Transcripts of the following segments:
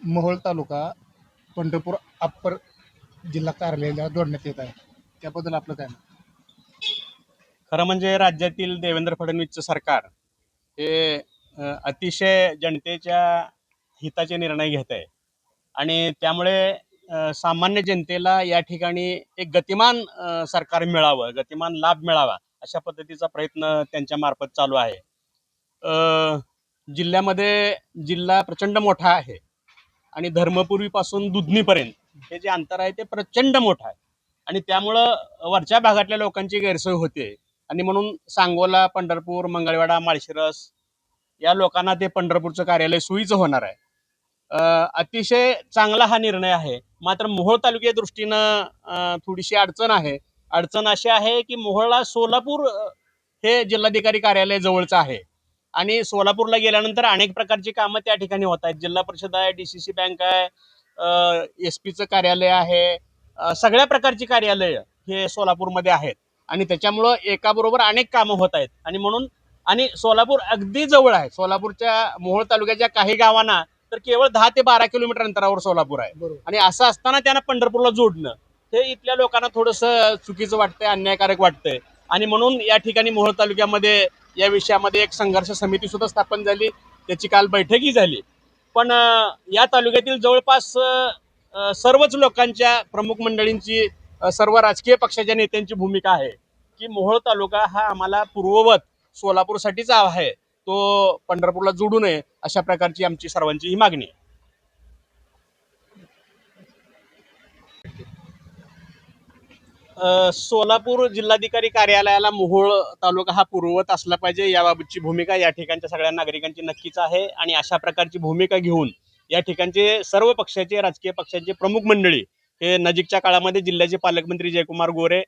मोहोळ तालुका Pandharpur upper जिल्हा कार्यालयाला जोडण्यात येत आहे. त्याबद्दल आपलं काय मत? खरं म्हणजे राज्यातील देवेंद्र फडणवीसचं सरकार हे अतिशय जनतेच्या हिताचे निर्णय घेत आहे आणि त्यामुळे सामान्य जनतेला या ठिकाणी एक गतिमान सरकार मिळावं, गतिमान लाभ मिळावा अशा पद्धतीचा प्रयत्न त्यांच्या मार्फत चालू आहे. जिल्ह्यामध्ये जिल्हा प्रचंड मोठा आहे आणि धर्मपुरीपासून दुधनीपर्यंत हे जे अंतर आहे ते प्रचंड मोठं आहे आणि त्यामुळं वरच्या भागातल्या लोकांची गैरसोय होते आणि म्हणून सांगोला, पंढरपूर, मंगळवेढा, माळशिरस या लोकांना ते पंढरपूरचं कार्यालय सोयीचं होणार आहे. अतिशय चांगला हा निर्णय आहे. मात्र मोहोळ तालुक्या दृष्टीनं थोडीशी अडचण आहे. अडचण अशी आहे की मोहोळला सोलापूर हे जिल्हाधिकारी कार्यालय जवळचं आहे आणि सोलापूरला गेल्यानंतर अनेक प्रकारची कामं त्या ठिकाणी होत आहेत. जिल्हा परिषद आहे, DCC बँक आहे, SP चं कार्यालय आहे, सगळ्या प्रकारची कार्यालय हे सोलापूरमध्ये आहेत आणि त्याच्यामुळं एकाबरोबर अनेक कामं होत आहेत आणि म्हणून आणि सोलापूर अगदी जवळ आहे. सोलापूरच्या मोहोळ तालुक्याच्या काही गावांना तर केवळ 10 ते 12 किलोमीटर अंतरावर सोलापूर आहे बरोबर. आणि असं असताना त्यांना पंढरपूरला जोडणं हे इथल्या लोकांना थोडंसं चुकीचं वाटतंय, अन्यायकारक वाटतंय आणि म्हणून या ठिकाणी मोहोळ तालुक्यामध्ये या विषयामध्ये एक संघर्ष समिती सुद्धा स्थापन झाली. त्याची काल बैठकही झाली. पण या तालुक्यातील जवळपास सर्वच लोकांच्या प्रमुख मंडळींची सर्व राजकीय पक्षाच्या नेत्यांची भूमिका आहे की मोहोळ तालुका हा आम्हाला पूर्ववत सोलापूरसाठीच आहे, तो पंढरपूरला जोडू नये अशा प्रकारची आमची सर्वांची ही मागणी आहे. सोलापूर जिल्हाधिकारी कार्यालयाला मोहोळ तालुका हा पूर्ववत असला पाहिजे याबाबतची भूमिका या ठिकाणच्या सगळ्या नागरिकांची नक्कीच आहे आणि अशा प्रकारची भूमिका घेऊन या ठिकाणचे सर्व पक्षाचे राजकीय पक्षांचे प्रमुख मंडळी हे नजीकच्या काळामध्ये जिल्ह्याचे पालकमंत्री जयकुमार गोरे,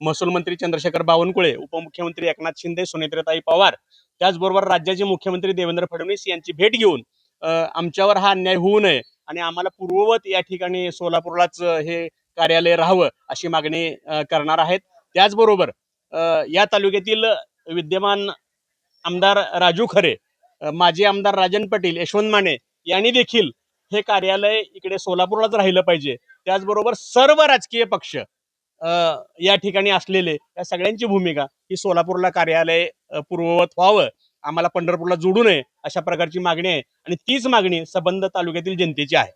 महसूल मंत्री चंद्रशेखर बावनकुळे, उपमुख्यमंत्री एकनाथ शिंदे, सुनेत्रताई पवार, त्याचबरोबर राज्याचे मुख्यमंत्री देवेंद्र फडणवीस यांची भेट घेऊन आमच्यावर हा अन्याय होऊ नये आणि आम्हाला पूर्ववत या ठिकाणी सोलापूरलाच हे कार्यालय राहावं अशी मागणी करणार आहेत. त्याचबरोबर या तालुक्यातील विद्यमान आमदार राजू खरे, माजी आमदार राजन पाटील, यशवंत माने यांनी देखील हे कार्यालय इकडे सोलापूरलाच राहिलं पाहिजे. त्याचबरोबर सर्व राजकीय पक्ष या ठिकाणी असलेले या सगळ्यांची भूमिका ही सोलापूरला कार्यालय पूर्ववत व्हावं, आम्हाला पंढरपूरला जोडू नये अशा प्रकारची मागणी आहे आणि तीच मागणी संबंध तालुक्यातील जनतेची आहे.